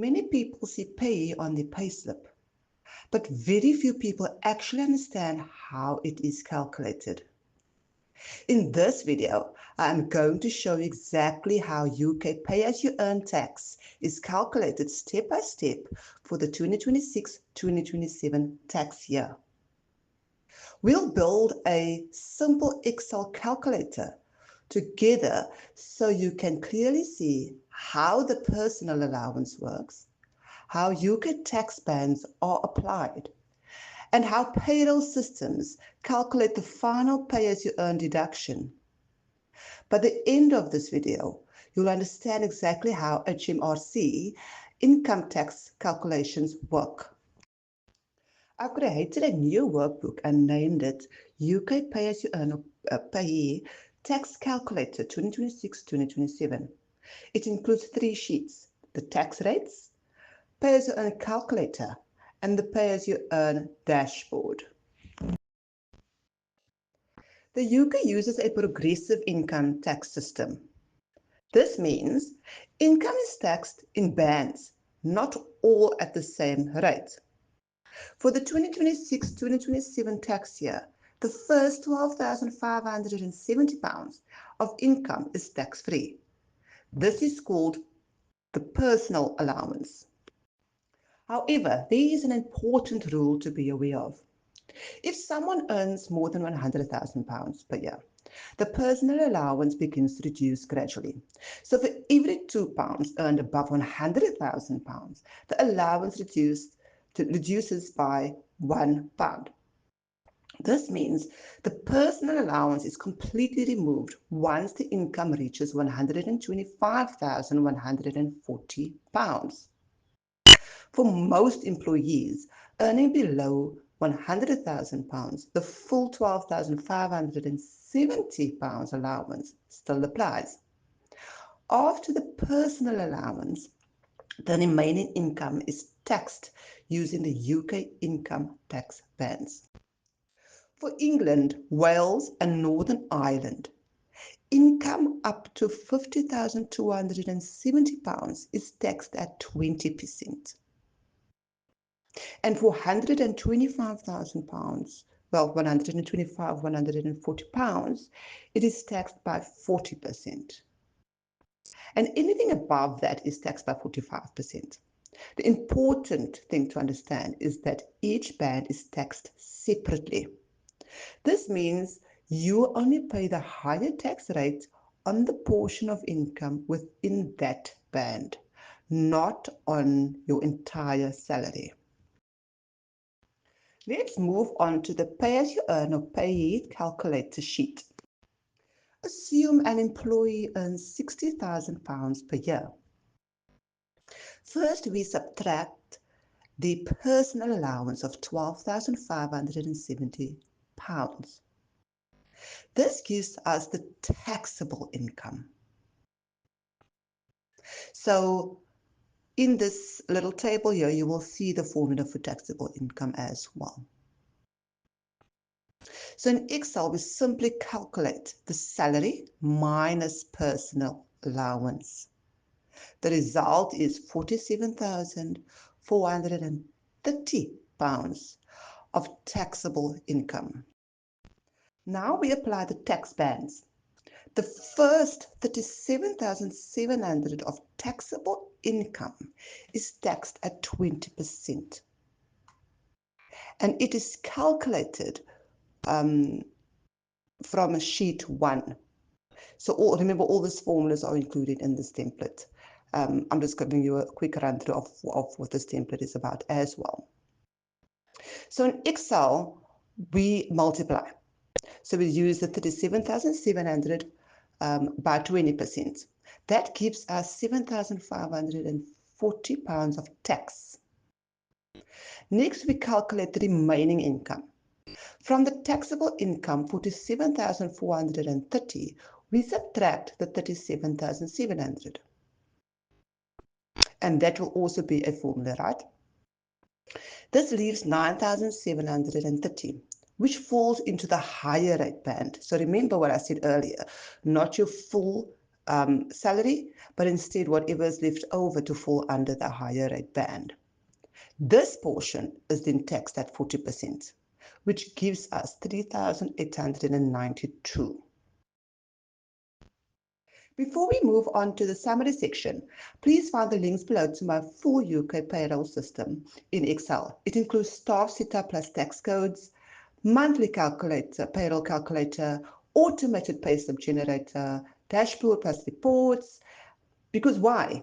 Many people see PAYE on their payslip, but very few people actually understand how it is calculated. In this video, I am going to show you exactly how UK pay-as-you-earn tax is calculated step by step for the 2026-2027 tax year. We'll build a simple Excel calculator together so you can clearly see how the personal allowance works, how UK tax bands are applied, and how payroll systems calculate the final pay-as-you-earn deduction. By the end of this video, you'll understand exactly how HMRC income tax calculations work. I've created a new workbook and named it UK Pay-as-you-earn PAYE Tax Calculator 2026-2027. It includes 3 sheets: the tax rates, Pay-as-you-earn calculator, and the Pay-as-you-earn dashboard. The UK uses a progressive income tax system. This means income is taxed in bands, not all at the same rate. For the 2026-2027 tax year, the first £12,570 of income is tax-free. This is called the personal allowance. However, there is an important rule to be aware of. If someone earns more than £100,000 per year, the personal allowance begins to reduce gradually. So for every £2 earned above £100,000, the allowance reduces by £1. This means the personal allowance is completely removed once the income reaches £125,140. For most employees earning below £100,000, the full £12,570 allowance still applies. After the personal allowance, the remaining income is taxed using the UK income tax bands. For England, Wales and Northern Ireland, income up to £50,270 is taxed at 20%. And for £125,000, well, £140, it is taxed by 40%. And anything above that is taxed by 45%. The important thing to understand is that each band is taxed separately. This means you only pay the higher tax rate on the portion of income within that band, not on your entire salary. Let's move on to the pay-as-you-earn or PAYE calculator sheet. Assume an employee earns £60,000 per year. First, we subtract the personal allowance of £12,570. This gives us the taxable income. So in this little table here, you will see the formula for taxable income as well. So in Excel, we simply calculate the salary minus personal allowance. The result is £47,430 of taxable income. Now we apply the tax bands. The first £37,700 of taxable income is taxed at 20%. And it is calculated from sheet 1. So remember, all these formulas are included in this template. I'm just giving you a quick run through of what this template is about as well. So in Excel, we multiply. So we use the 37,700 by 20%. That gives us £7,540 of tax. Next, we calculate the remaining income. From the taxable income, £47,430, we subtract the £37,700. And that will also be a formula, right? This leaves £9,730, which falls into the higher rate band. So remember what I said earlier, not your full salary, but instead whatever is left over to fall under the higher rate band. This portion is then taxed at 40%, which gives us 3,892. Before we move on to the summary section, please find the links below to my full UK payroll system in Excel. It includes staff setup plus tax codes, monthly calculator, payroll calculator, automated payslip generator, dashboard plus reports. Because why?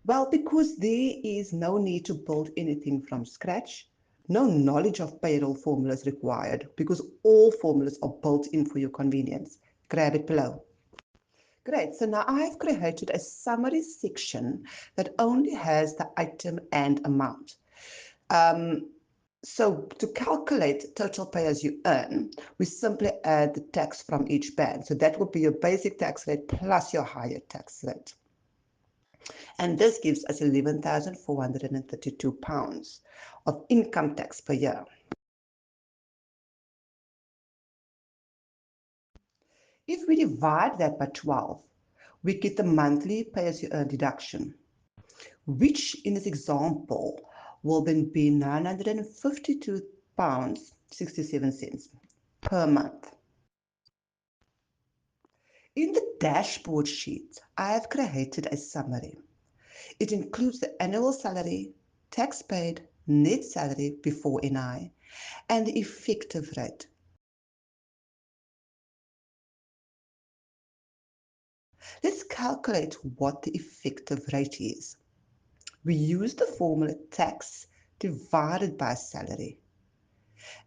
Well, because there is no need to build anything from scratch. No knowledge of payroll formulas required because all formulas are built in for your convenience. Grab it below. Great, so now I've created a summary section that only has the item and amount. So to calculate total pay as you earn, we simply add the tax from each band. So that would be your basic tax rate plus your higher tax rate. And this gives us £11,432 of income tax per year. If we divide that by 12, we get the monthly pay-as-you-earn deduction, which in this example will then be £952.67 per month. In the dashboard sheet, I have created a summary. It includes the annual salary, tax paid, net salary before NI, and the effective rate. Let's calculate what the effective rate is. We use the formula tax divided by salary,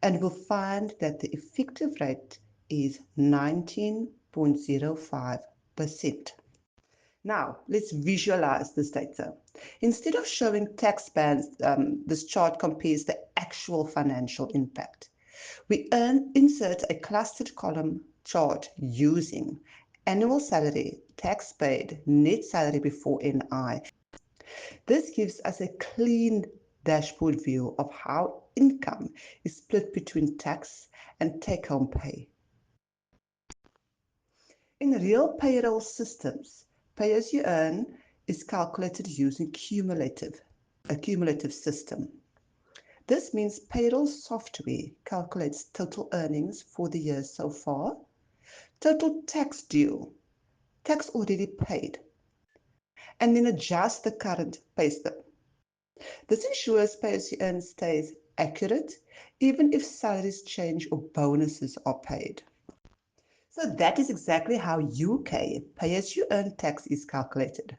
and we'll find that the effective rate is 19.05%. Now, let's visualize this data. Instead of showing tax bands, this chart compares the actual financial impact. We insert a clustered column chart using annual salary, tax paid, net salary before NI. This gives us a clean dashboard view of how income is split between tax and take-home pay. In real payroll systems, pay as you earn is calculated using a cumulative system. This means payroll software calculates total earnings for the year so far, total tax due, tax already paid, and then adjust the current payslip. This ensures pay as you earn stays accurate even if salaries change or bonuses are paid. So that is exactly how UK pay as you earn tax is calculated.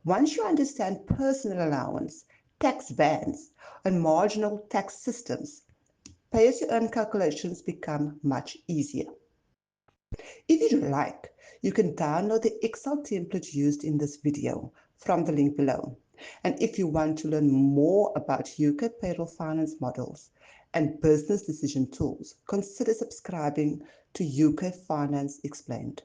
Once you understand personal allowance, tax bands, and marginal tax systems, pay as you earn calculations become much easier. If you'd like, you can download the Excel template used in this video from the link below. And if you want to learn more about UK payroll finance models and business decision tools, consider subscribing to UK Finance Explained.